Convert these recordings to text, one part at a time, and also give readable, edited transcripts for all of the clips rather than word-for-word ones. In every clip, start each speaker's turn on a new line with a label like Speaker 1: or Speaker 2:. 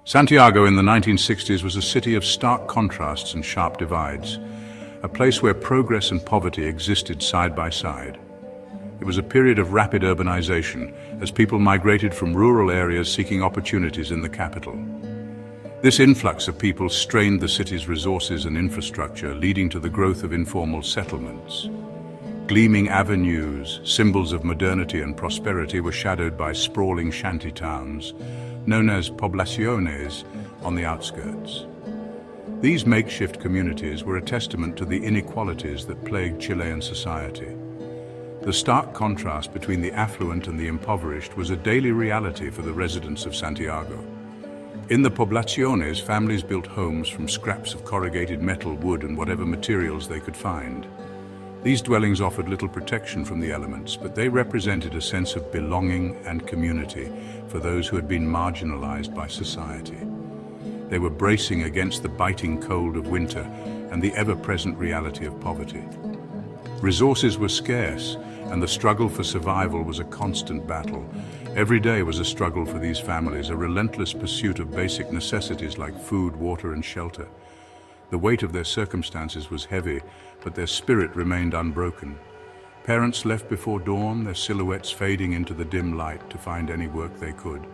Speaker 1: Santiago in the 1960s was a city of stark contrasts and sharp divides, a place where progress and poverty existed side by side. It was a period of rapid urbanization as people migrated from rural areas seeking opportunities in the capital. This influx of people strained the city's resources and infrastructure, leading to the growth of informal settlements. Gleaming avenues, symbols of modernity and prosperity, were shadowed by sprawling shanty towns, known as poblaciones, on the outskirts. These makeshift communities were a testament to the inequalities that plagued Chilean society. The stark contrast between the affluent and the impoverished was a daily reality for the residents of Santiago. In the poblaciones, families built homes from scraps of corrugated metal, wood, and whatever materials they could find. These dwellings offered little protection from the elements, but they represented a sense of belonging and community for those who had been marginalized by society. They were bracing against the biting cold of winter and the ever-present reality of poverty. Resources were scarce, and the struggle for survival was a constant battle. Every day was a struggle for these families, a relentless pursuit of basic necessities like food, water, and shelter. The weight of their circumstances was heavy, but their spirit remained unbroken. Parents left before dawn, their silhouettes fading into the dim light to find any work they could,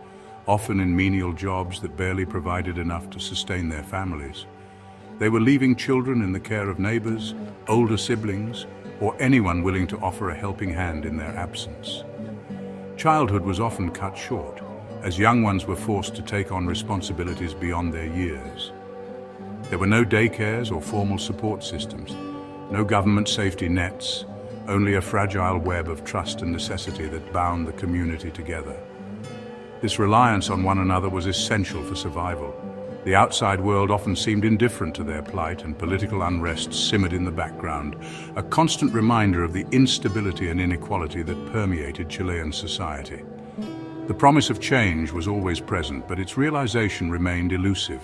Speaker 1: often in menial jobs that barely provided enough to sustain their families. They were leaving children in the care of neighbors, older siblings, or anyone willing to offer a helping hand in their absence. Childhood was often cut short, as young ones were forced to take on responsibilities beyond their years. There were no daycares or formal support systems, no government safety nets, only a fragile web of trust and necessity that bound the community together. This reliance on one another was essential for survival. The outside world often seemed indifferent to their plight, and political unrest simmered in the background, a constant reminder of the instability and inequality that permeated Chilean society. The promise of change was always present, but its realization remained elusive.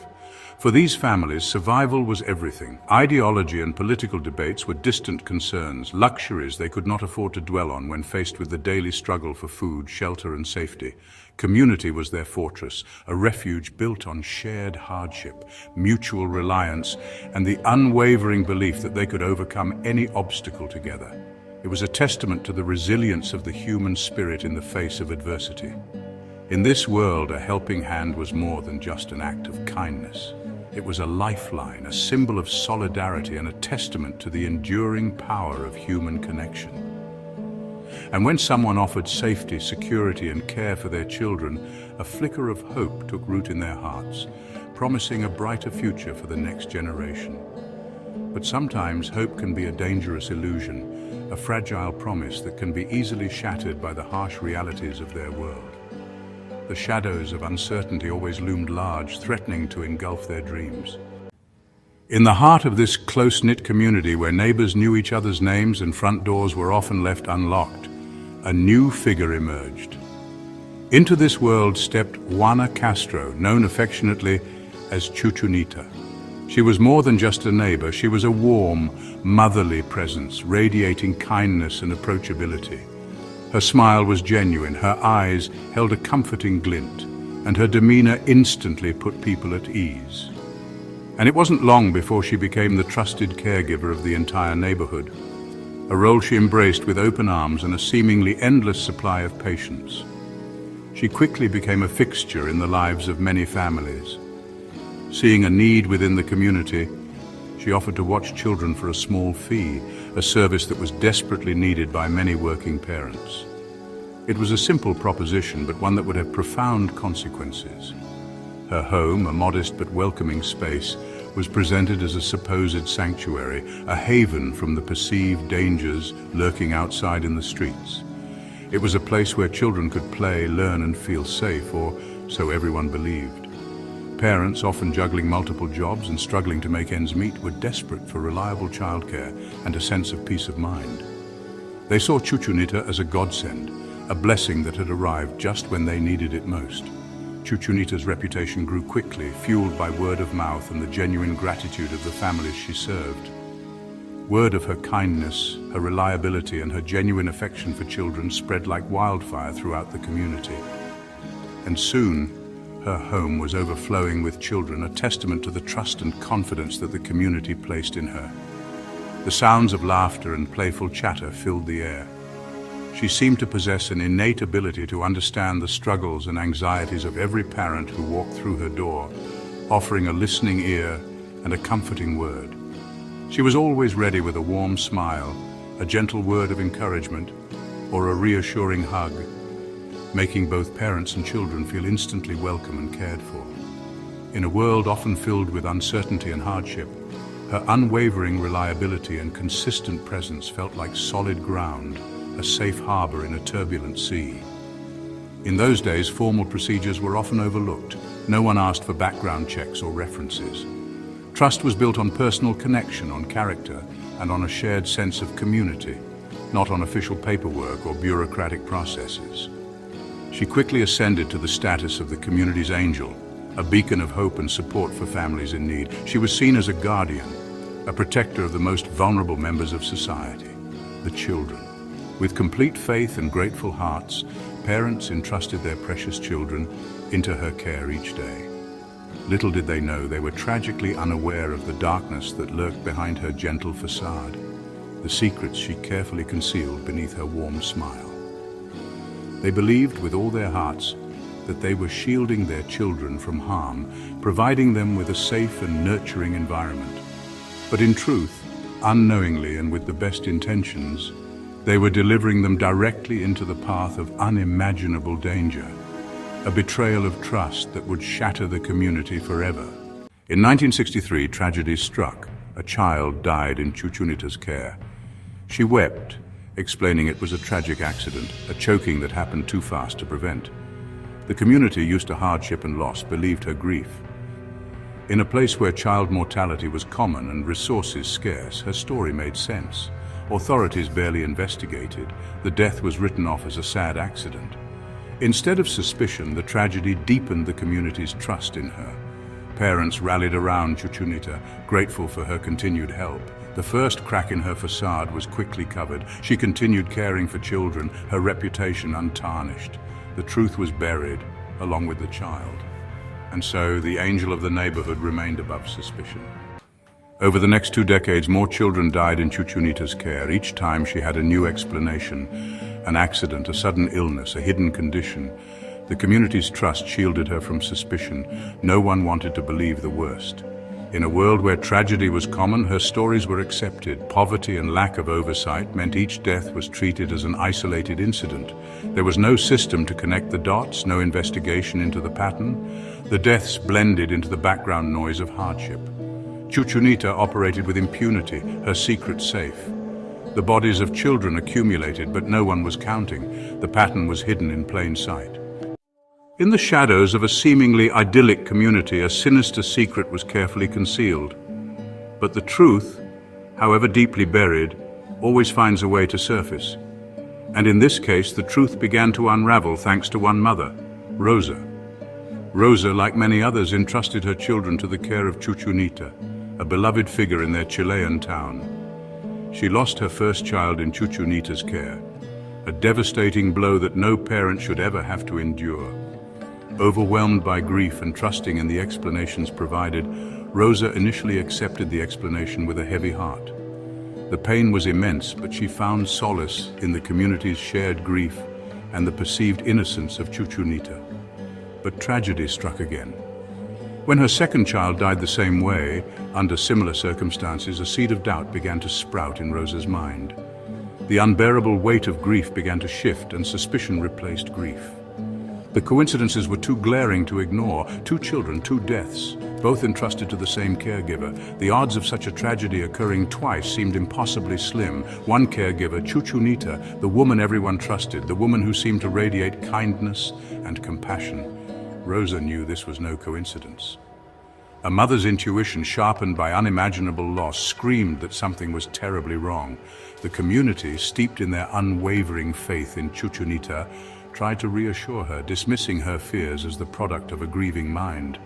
Speaker 1: For these families, survival was everything. Ideology and political debates were distant concerns, luxuries they could not afford to dwell on when faced with the daily struggle for food, shelter, and safety. Community was their fortress, a refuge built on shared hardship, mutual reliance, and the unwavering belief that they could overcome any obstacle together. It was a testament to the resilience of the human spirit in the face of adversity. In this world, a helping hand was more than just an act of kindness. It was a lifeline, a symbol of solidarity, and a testament to the enduring power of human connection. And when someone offered safety, security, and care for their children, a flicker of hope took root in their hearts, promising a brighter future for the next generation. But sometimes hope can be a dangerous illusion, a fragile promise that can be easily shattered by the harsh realities of their world. The shadows of uncertainty always loomed large, threatening to engulf their dreams. In the heart of this close-knit community, where neighbors knew each other's names and front doors were often left unlocked, a new figure emerged. Into this world stepped Juana Castro, known affectionately as Chuchunita. She was more than just a neighbor. She was a warm, motherly presence, radiating kindness and approachability. Her smile was genuine, her eyes held a comforting glint, and her demeanor instantly put people at ease. And it wasn't long before she became the trusted caregiver of the entire neighborhood, a role she embraced with open arms and a seemingly endless supply of patience. She quickly became a fixture in the lives of many families. Seeing a need within the community, she offered to watch children for a small fee, a service that was desperately needed by many working parents. It was a simple proposition, but one that would have profound consequences. Her home, a modest but welcoming space, was presented as a supposed sanctuary, a haven from the perceived dangers lurking outside in the streets. It was a place where children could play, learn, and feel safe, or so everyone believed. Parents, often juggling multiple jobs and struggling to make ends meet, were desperate for reliable childcare and a sense of peace of mind. They saw Chuchunita as a godsend, a blessing that had arrived just when they needed it most. Chuchunita's reputation grew quickly, fueled by word of mouth and the genuine gratitude of the families she served. Word of her kindness, her reliability, and her genuine affection for children spread like wildfire throughout the community. And soon, Her home was overflowing with children, a testament to the trust and confidence that the community placed in her. The sounds of laughter and playful chatter filled the air. She seemed to possess an innate ability to understand the struggles and anxieties of every parent who walked through her door, offering a listening ear and a comforting word. She was always ready with a warm smile, a gentle word of encouragement, or a reassuring hug, making both parents and children feel instantly welcome and cared for. In a world often filled with uncertainty and hardship, her unwavering reliability and consistent presence felt like solid ground, a safe harbor in a turbulent sea. In those days, formal procedures were often overlooked. No one asked for background checks or references. Trust was built on personal connection, on character, and on a shared sense of community, not on official paperwork or bureaucratic processes. She quickly ascended to the status of the community's angel, a beacon of hope and support for families in need. She was seen as a guardian, a protector of the most vulnerable members of society, the children. With complete faith and grateful hearts, parents entrusted their precious children into her care each day. Little did they know they were tragically unaware of the darkness that lurked behind her gentle facade, the secrets she carefully concealed beneath her warm smile. They believed with all their hearts that they were shielding their children from harm, providing them with a safe and nurturing environment. But in truth, unknowingly and with the best intentions, they were delivering them directly into the path of unimaginable danger, a betrayal of trust that would shatter the community forever. In 1963, tragedy struck. A child died in Chuchunita's care. She wept, explaining it was a tragic accident, a choking that happened too fast to prevent. The community, used to hardship and loss, believed her grief. In a place where child mortality was common and resources scarce, her story made sense. Authorities barely investigated. The death was written off as a sad accident. Instead of suspicion, the tragedy deepened the community's trust in her. Parents rallied around Chuchunita, grateful for her continued help. The first crack in her facade was quickly covered. She continued caring for children, her reputation untarnished. The truth was buried, along with the child. And so the angel of the neighborhood remained above suspicion. Over the next 2 decades, more children died in Chuchunita's care. Each time she had a new explanation, an accident, a sudden illness, a hidden condition. The community's trust shielded her from suspicion. No one wanted to believe the worst. In a world where tragedy was common, her stories were accepted. Poverty and lack of oversight meant each death was treated as an isolated incident. There was no system to connect the dots, no investigation into the pattern. The deaths blended into the background noise of hardship. Chuchunita operated with impunity, her secret safe. The bodies of children accumulated, but no one was counting. The pattern was hidden in plain sight. In the shadows of a seemingly idyllic community, a sinister secret was carefully concealed. But the truth, however deeply buried, always finds a way to surface. And in this case, the truth began to unravel thanks to one mother, Rosa. Rosa, like many others, entrusted her children to the care of Chuchunita, a beloved figure in their Chilean town. She lost her first child in Chuchunita's care, a devastating blow that no parent should ever have to endure. Overwhelmed by grief and trusting in the explanations provided, Rosa initially accepted the explanation with a heavy heart. The pain was immense, but she found solace in the community's shared grief and the perceived innocence of Chuchunita. But tragedy struck again. When her second child died the same way, under similar circumstances, a seed of doubt began to sprout in Rosa's mind. The unbearable weight of grief began to shift, and suspicion replaced grief. The coincidences were too glaring to ignore. 2 children, 2 deaths, both entrusted to the same caregiver. The odds of such a tragedy occurring twice seemed impossibly slim. One caregiver, Chuchunita, the woman everyone trusted, the woman who seemed to radiate kindness and compassion. Rosa knew this was no coincidence. A mother's intuition, sharpened by unimaginable loss, screamed that something was terribly wrong. The community, steeped in their unwavering faith in Chuchunita, tried to reassure her, dismissing her fears as the product of a grieving mind.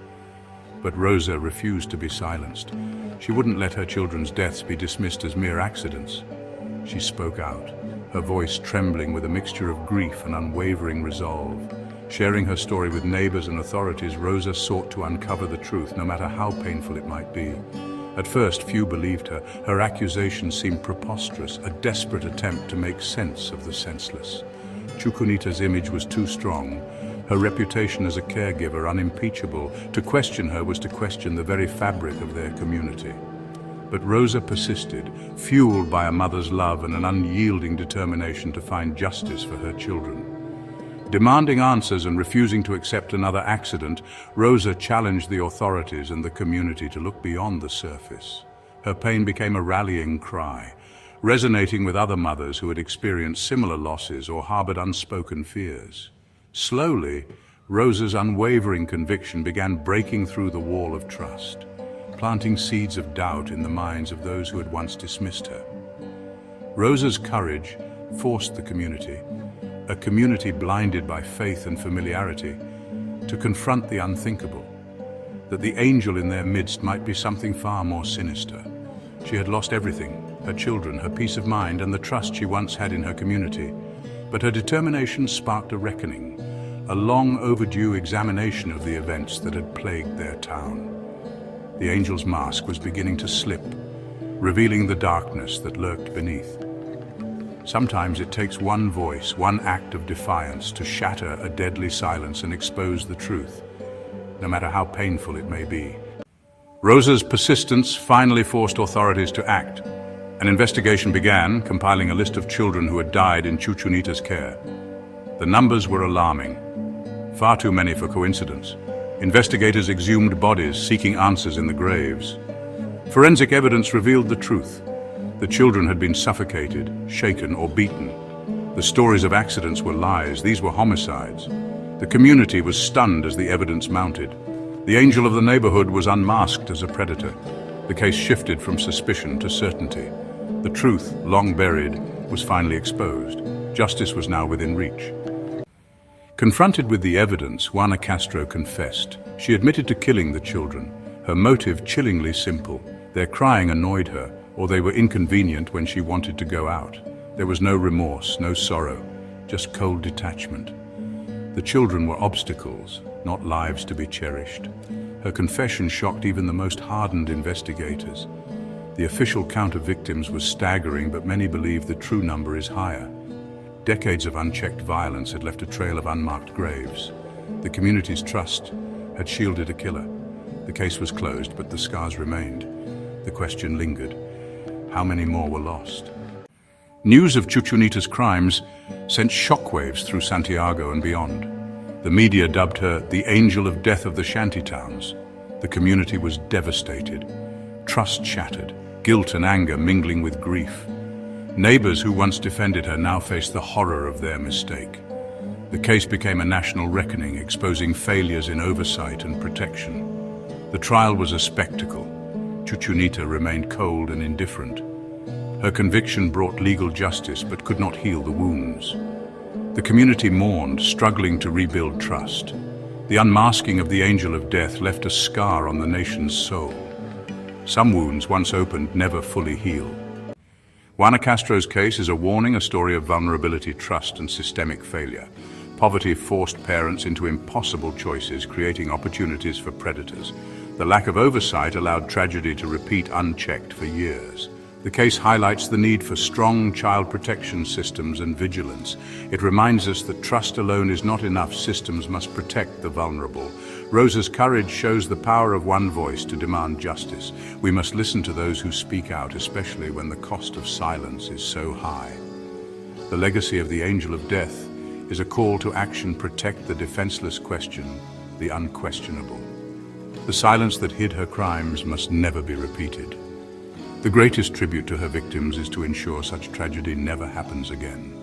Speaker 1: But Rosa refused to be silenced. She wouldn't let her children's deaths be dismissed as mere accidents. She spoke out, her voice trembling with a mixture of grief and unwavering resolve. Sharing her story with neighbors and authorities, Rosa sought to uncover the truth, no matter how painful it might be. At first, few believed her. Her accusations seemed preposterous, a desperate attempt to make sense of the senseless. Chukwunita's image was too strong, her reputation as a caregiver unimpeachable. To question her was to question the very fabric of their community. But Rosa persisted, fueled by a mother's love and an unyielding determination to find justice for her children. Demanding answers and refusing to accept another accident, Rosa challenged the authorities and the community to look beyond the surface. Her pain became a rallying cry, resonating with other mothers who had experienced similar losses or harbored unspoken fears. Slowly, Rosa's unwavering conviction began breaking through the wall of trust, planting seeds of doubt in the minds of those who had once dismissed her. Rosa's courage forced the community, a community blinded by faith and familiarity, to confront the unthinkable, that the angel in their midst might be something far more sinister. She had lost everything, her children, her peace of mind, and the trust she once had in her community. But her determination sparked a reckoning, a long overdue examination of the events that had plagued their town. The angel's mask was beginning to slip, revealing the darkness that lurked beneath. Sometimes it takes one voice, one act of defiance to shatter a deadly silence and expose the truth, no matter how painful it may be. Rosa's persistence finally forced authorities to act. An investigation began, compiling a list of children who had died in Chukwunita's care. The numbers were alarming, far too many for coincidence. Investigators exhumed bodies, seeking answers in the graves. Forensic evidence revealed the truth. The children had been suffocated, shaken, or beaten. The stories of accidents were lies. These were homicides. The community was stunned as the evidence mounted. The angel of the neighborhood was unmasked as a predator. The case shifted from suspicion to certainty. The truth, long buried, was finally exposed. Justice was now within reach. Confronted with the evidence, Juana Castro confessed. She admitted to killing the children, her motive chillingly simple. Their crying annoyed her, or they were inconvenient when she wanted to go out. There was no remorse, no sorrow, just cold detachment. The children were obstacles, not lives to be cherished. Her confession shocked even the most hardened investigators. The official count of victims was staggering, but many believe the true number is higher. Decades of unchecked violence had left a trail of unmarked graves. The community's trust had shielded a killer. The case was closed, but the scars remained. The question lingered. How many more were lost? News of Chukwunita's crimes sent shockwaves through Santiago and beyond. The media dubbed her the angel of death of the shantytowns. The community was devastated. Trust shattered, guilt and anger mingling with grief. Neighbors who once defended her now faced the horror of their mistake. The case became a national reckoning, exposing failures in oversight and protection. The trial was a spectacle. Chukwunita remained cold and indifferent. Her conviction brought legal justice but could not heal the wounds. The community mourned, struggling to rebuild trust. The unmasking of the angel of death left a scar on the nation's soul. Some wounds, once opened, never fully heal. Juana Castro's case is a warning, a story of vulnerability, trust, and systemic failure. Poverty forced parents into impossible choices, creating opportunities for predators. The lack of oversight allowed tragedy to repeat unchecked for years. The case highlights the need for strong child protection systems and vigilance. It reminds us that trust alone is not enough. Systems must protect the vulnerable. Rosa's courage shows the power of one voice to demand justice. We must listen to those who speak out, especially when the cost of silence is so high. The legacy of the angel of death is a call to action. Protect the defenseless, question the unquestionable. The silence that hid her crimes must never be repeated. The greatest tribute to her victims is to ensure such tragedy never happens again.